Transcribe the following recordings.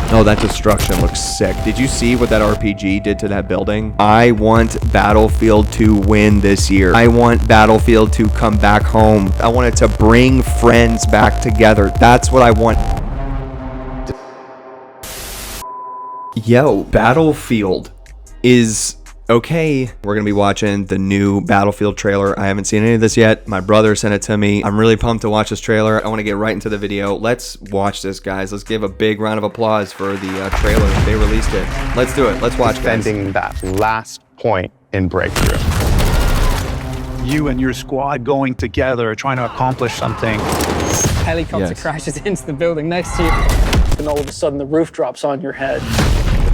Oh, that destruction looks sick. Did you see what that RPG did to that building? I want Battlefield to win this year. I want Battlefield to come back home. I want it to bring friends back together. That's what I want. Yo, Battlefield is okay. We're gonna be watching the new Battlefield trailer. I haven't seen any of this yet. My brother sent it to me. I'm really pumped to watch this trailer. I want to get right into the video. Let's watch this, guys. Let's give a big round of applause for the trailer. They released it. Let's do it. Let's watch, guys. Defending that last point in breakthrough. You and your squad going together, trying to accomplish something. Helicopter crashes into the building next to you. And all of a sudden the roof drops on your head.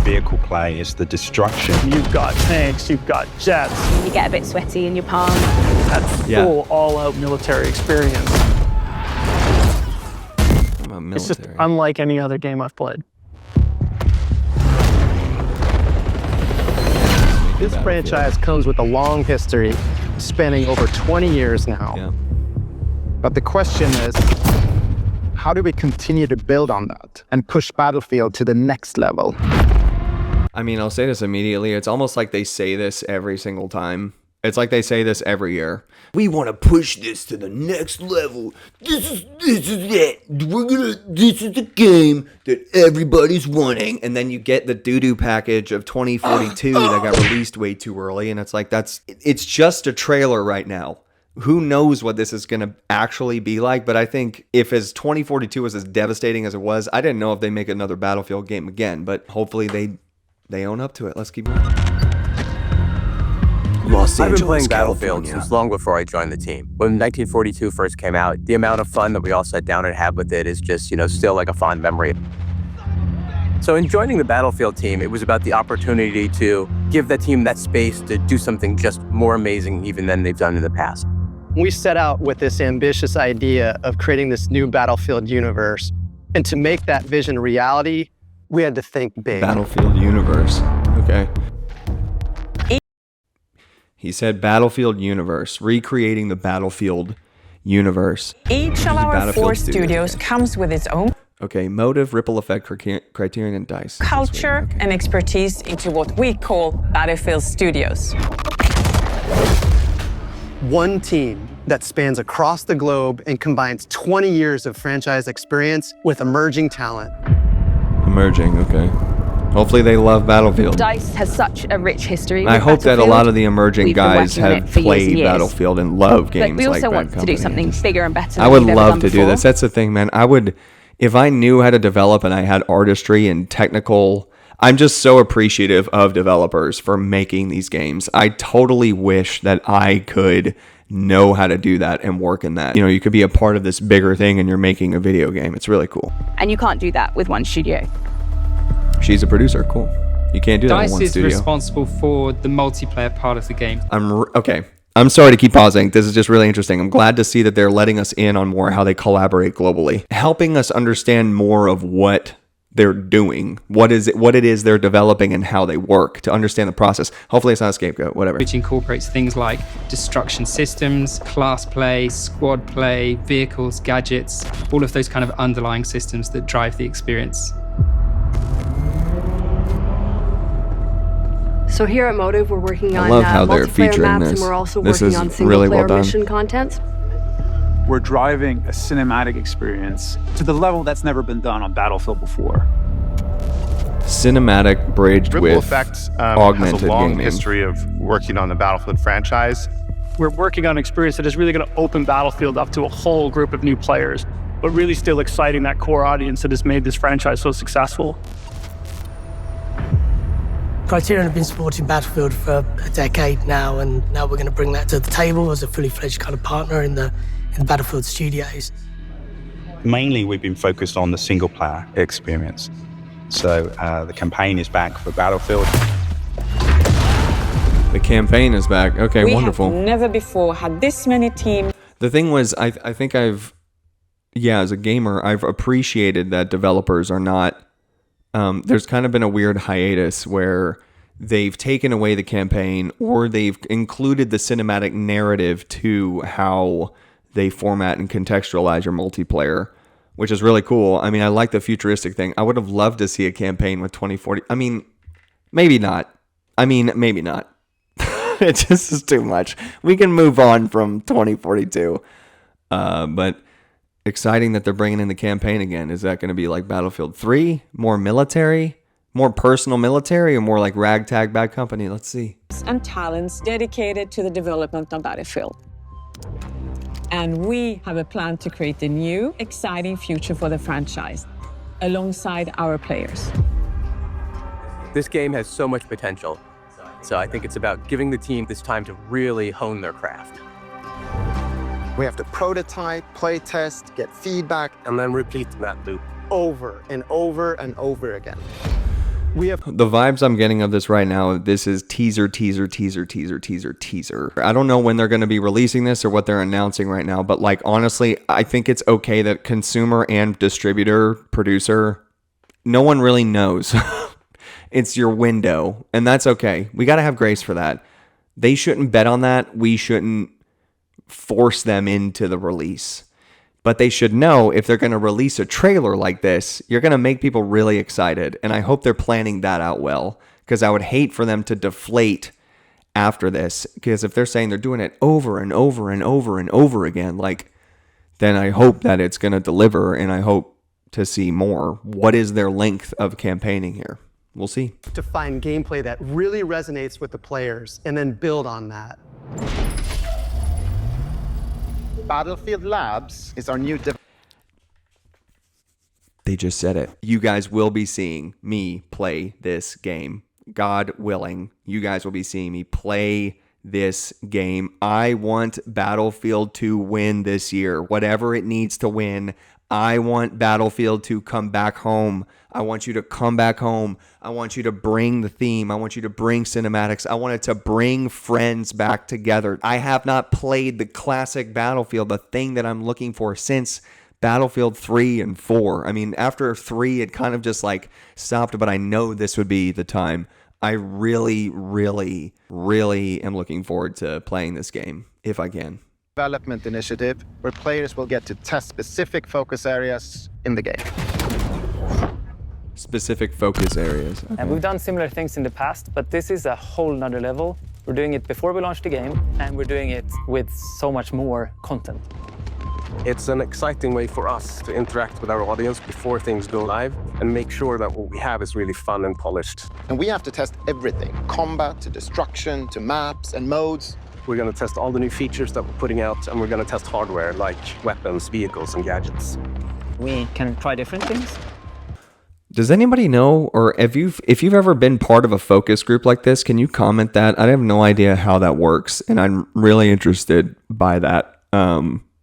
Vehicle play is the destruction. You've got tanks, you've got jets. You get a bit sweaty in your palms. That's full, all-out military experience. It's just unlike any other game I've played. This franchise comes with a long history, spanning over 20 years now. Yeah. But the question is, how do we continue to build on that and push Battlefield to the next level? I mean, I'll say this immediately. It's almost like they say this every single time. It's like they say this every year. We want to push this to the next level. This is it. This is the game that everybody's wanting. And then you get the doo-doo package of 2042 that got released way too early. And it's like, it's just a trailer right now. Who knows what this is going to actually be like, but I think if as 2042 was as devastating as it was, I didn't know if they make another Battlefield game again, but hopefully they own up to it. Let's keep going. Los Angeles, I've been playing Battlefield California since long before I joined the team. When 1942 first came out, the amount of fun that we all sat down and had with it is just, still like a fond memory. So in joining the Battlefield team, it was about the opportunity to give that team that space to do something just more amazing even than they've done in the past. We set out with this ambitious idea of creating this new Battlefield universe. And to make that vision a reality, we had to think big. Battlefield universe. Okay. He said Battlefield universe, recreating the Battlefield universe. Each of our 4 studios comes with its own motive, ripple effect, criterion, and dice. culture and expertise into what we call Battlefield Studios. One team that spans across the globe and combines 20 years of franchise experience with emerging talent. Emerging, okay. Hopefully they love Battlefield. DICE has such a rich history. I hope that a lot of the emerging We've been guys working on have it for years played and years. Battlefield and love games But we also like want Bad to do Company. something bigger and better than I would we've ever love done to do before. this. That's the thing, man. If I knew how to develop and I had artistry and technical, I'm just so appreciative of developers for making these games. I totally wish that I could know how to do that and work in that. You could be a part of this bigger thing and you're making a video game. It's really cool. And you can't do that with one studio. She's a producer. Cool. You can't do that in DICE one is studio. responsible for the multiplayer part of the game. Okay. I'm sorry to keep pausing. This is just really interesting. I'm glad to see that they're letting us in on more how they collaborate globally, helping us understand more of what they're doing, what it is they're developing and how they work, to understand the process. Hopefully it's not a scapegoat, whatever. Which incorporates things like destruction systems, class play, squad play, vehicles, gadgets, all of those kind of underlying systems that drive the experience. So here at Motive, we're working on love how they're multiplayer featuring maps, this. and we're also This working is on really single-player well done. mission content. We're driving a cinematic experience to the level that's never been done on Battlefield before. Cinematic bridged Ripple with Effect has augmented a long gaming. history of working on the Battlefield franchise. We're working on an experience that is really going to open Battlefield up to a whole group of new players, but really still exciting that core audience that has made this franchise so successful. Criterion have been supporting Battlefield for a decade now, and now we're going to bring that to the table as a fully fledged kind of partner in the Battlefield studios. Mainly, we've been focused on the single-player experience. So the campaign is back for Battlefield. The campaign is back. Okay, wonderful. We have never before had this many teams. The thing was, I think as a gamer, I've appreciated that developers are not, there's kind of been a weird hiatus where they've taken away the campaign or they've included the cinematic narrative to how they format and contextualize your multiplayer which is really cool. I mean, I like the futuristic thing. I would have loved to see a campaign with 2040. I mean, maybe not. It just is too much. We can move on from 2042. But exciting that they're bringing in the campaign again. Is that going to be like Battlefield 3? More military? More personal military? Or more like ragtag bad company? Let's see. And talents dedicated to the development of Battlefield. And we have a plan to create a new, exciting future for the franchise, alongside our players. This game has so much potential. So I think it's about giving the team this time to really hone their craft. We have to prototype, play test, get feedback, And then repeat that loop. Over and over and over again. We have The vibes I'm getting of this right now, this is teaser. I don't know when they're going to be releasing this or what they're announcing right now, but like honestly, I think it's okay that consumer and distributor, producer, no one really knows. It's your window, and that's okay. We got to have grace for that. They shouldn't bet on that. We shouldn't force them into the release. But they should know if they're going to release a trailer like this, you're going to make people really excited. And I hope they're planning that out well, because I would hate for them to deflate after this. Because if they're saying they're doing it over and over and over and over again, like, then I hope that it's going to deliver, and I hope to see more. What is their length of campaigning here? We'll see. to find gameplay that really resonates with the players and then build on that. Battlefield Labs is our new They just said it. You guys will be seeing me play this game. God willing, you guys will be seeing me play this game. I want Battlefield to win this year. Whatever it needs to win, I want Battlefield to come back home. I want you to come back home. I want you to bring the theme. I want you to bring cinematics. I want it to bring friends back together. I have not played the classic Battlefield, the thing that I'm looking for, since Battlefield 3 and 4. I mean, after 3, it kind of just like stopped, but I know this would be the time. I really, really, really am looking forward to playing this game, if I can. development initiative where players will get to test specific focus areas in the game. Specific focus areas. Okay. And we've done similar things in the past, but this is a whole nother level. We're doing it before we launch the game, and we're doing it with so much more content. It's an exciting way for us to interact with our audience before things go live and make sure that what we have is really fun and polished. And we have to test everything, combat to destruction to maps and modes. We're going to test all the new features that we're putting out, and we're going to test hardware like weapons, vehicles, and gadgets. We can try different things. Does anybody know, or if you've ever been part of a focus group like this, can you comment that? I have no idea how that works, and I'm really interested by that.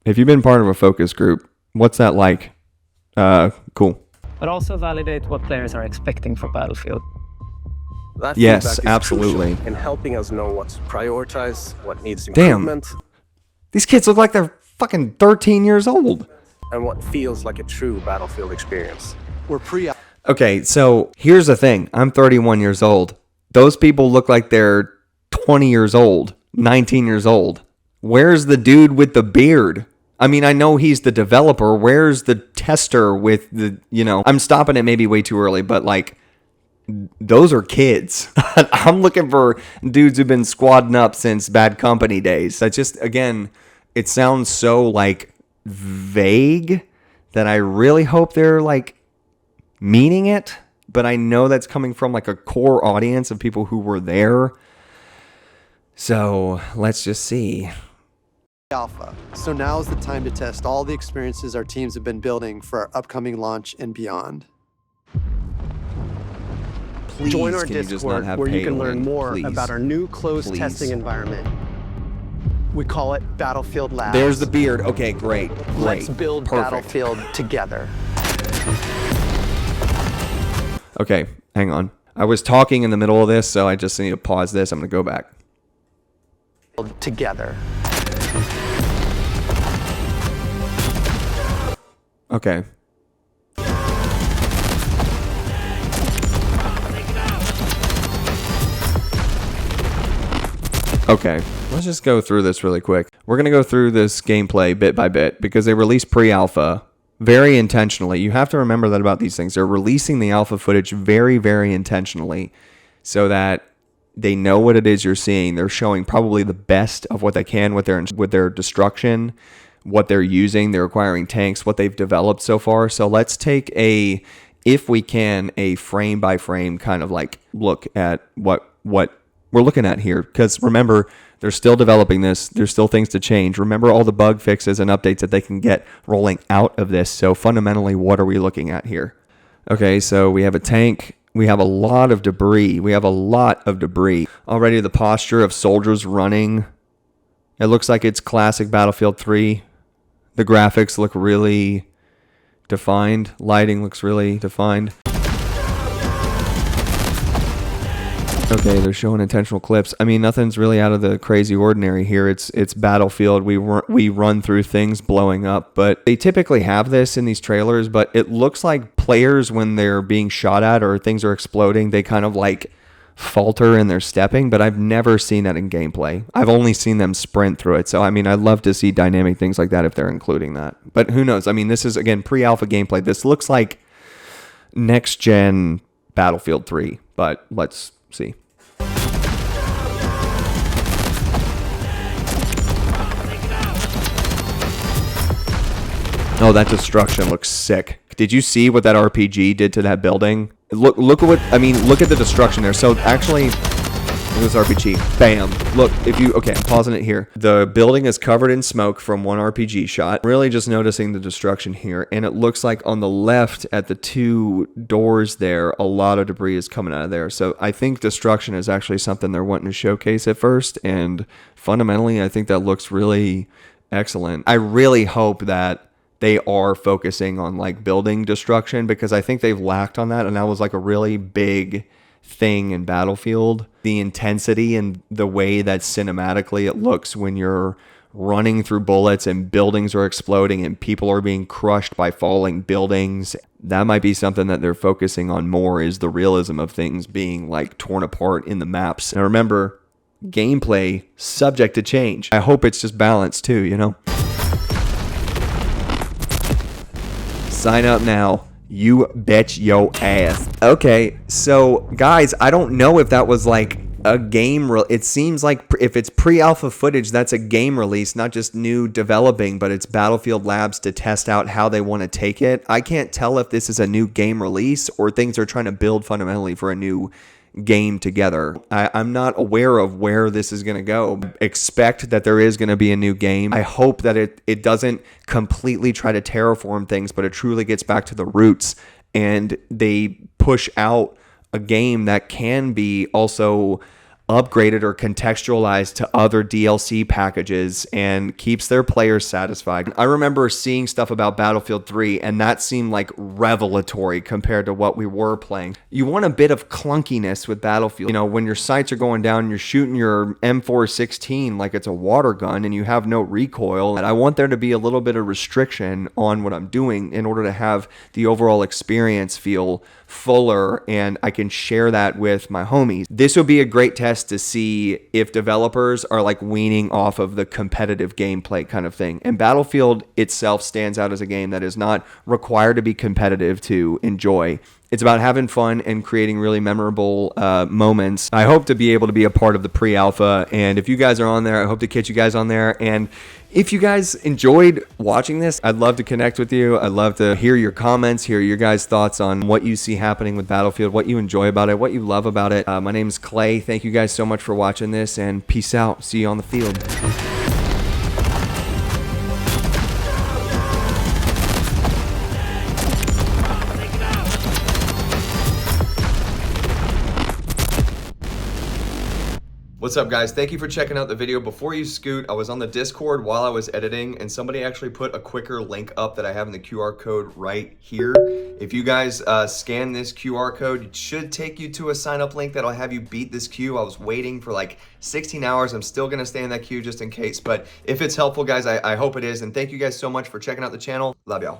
If you've been part of a focus group, what's that like? Cool. But also validate what players are expecting from Battlefield. That yes, feedback is absolutely. crucial in helping us know what to prioritize, what needs improvement. Damn. These kids look like they're fucking 13 years old. And what feels like a true Battlefield experience. Okay, so here's the thing. I'm 31 years old. Those people look like they're 20 years old, 19 years old. Where's the dude with the beard? I mean, I know he's the developer. Where's the tester with the, I'm stopping it maybe way too early, but like, those are kids. I'm looking for dudes who've been squadding up since Bad Company days. That just, again, it sounds so like vague that I really hope they're like meaning it, but I know that's coming from like a core audience of people who were there. So let's just see. Alpha. So now is the time to test all the experiences our teams have been building for our upcoming launch and beyond. Please, join our can you just Discord not have where you pay can to learn win? more Please. about our new closed Please. testing environment. We call it Battlefield Labs. There's the beard. Okay, great. Let's build Perfect. Battlefield together. Okay, hang on. I was talking in the middle of this, so I just need to pause this. I'm going to go back. Together. Okay. Okay, let's just go through this really quick. We're going to go through this gameplay bit by bit because they released pre-alpha very intentionally. You have to remember that about these things. They're releasing the alpha footage very, very intentionally so that they know what it is you're seeing. They're showing probably the best of what they can with their destruction, what they're using. They're acquiring tanks, what they've developed so far. So let's take if we can, a frame by frame kind of like look at what we're looking at here. Because remember, they're still developing this. There's still things to change. Remember all the bug fixes and updates that they can get rolling out of this. So fundamentally, what are we looking at here? Okay, so we have a tank. We have a lot of debris. Already the posture of soldiers running. It looks like it's classic Battlefield 3. The graphics look really defined. Lighting looks really defined. Okay, they're showing intentional clips. I mean, nothing's really out of the crazy ordinary here. It's Battlefield. We run through things blowing up, but they typically have this in these trailers, but it looks like players, when they're being shot at or things are exploding, they kind of like falter in their stepping, but I've never seen that in gameplay. I've only seen them sprint through it. So, I mean, I'd love to see dynamic things like that if they're including that. But who knows? I mean, this is, again, pre-alpha gameplay. This looks like next-gen Battlefield 3, but let's see. Oh, that destruction looks sick. Did you see what that RPG did to that building? Look at look at the destruction there. So actually, look at this RPG. Bam. Look, okay, I'm pausing it here. The building is covered in smoke from one RPG shot. Really just noticing the destruction here. And it looks like on the left at the two doors there, a lot of debris is coming out of there. So I think destruction is actually something they're wanting to showcase at first. And fundamentally, I think that looks really excellent. I really hope that they are focusing on like building destruction, because I think they've lacked on that. And that was like a really big thing in Battlefield. The intensity and the way that cinematically it looks when you're running through bullets and buildings are exploding and people are being crushed by falling buildings. That might be something that they're focusing on more, is the realism of things being like torn apart in the maps. And remember, gameplay subject to change. I hope it's just balanced too, you know? Sign up now. You bet yo ass. Okay, so guys, I don't know if that was like a game. It seems like if it's pre-alpha footage, that's a game release, not just new developing, but it's Battlefield Labs to test out how they want to take it. I can't tell if this is a new game release or things are trying to build fundamentally for a new game together. I'm not aware of where this is going to go. Expect that there is going to be a new game. I hope that it doesn't completely try to terraform things, but it truly gets back to the roots and they push out a game that can be also upgraded or contextualized to other DLC packages and keeps their players satisfied. I remember seeing stuff about Battlefield 3 and that seemed like revelatory compared to what we were playing. You want a bit of clunkiness with Battlefield. You know, when your sights are going down and you're shooting your M416 like it's a water gun and you have no recoil. And I want there to be a little bit of restriction on what I'm doing in order to have the overall experience feel fuller and I can share that with my homies. This would be a great test to see if developers are like weaning off of the competitive gameplay kind of thing. And Battlefield itself stands out as a game that is not required to be competitive to enjoy. It's about having fun and creating really memorable moments. I hope to be able to be a part of the pre-alpha, and if you guys are on there, I hope to catch you guys on there. And if you guys enjoyed watching this, I'd love to connect with you. I'd love to hear your comments, hear your guys' thoughts on what you see happening with Battlefield, what you enjoy about it, what you love about it. My name's Clay. Thank you guys so much for watching this, and peace out. See you on the field. What's up, guys? Thank you for checking out the video. Before you scoot, I was on the Discord while I was editing and somebody actually put a quicker link up that I have in the QR code right here. If you guys scan this QR code, it should take you to a sign up link that'll have you beat this queue. I was waiting for like 16 hours. I'm still gonna stay in that queue just in case, but if it's helpful, guys, I hope it is. And thank you guys so much for checking out the channel. Love y'all.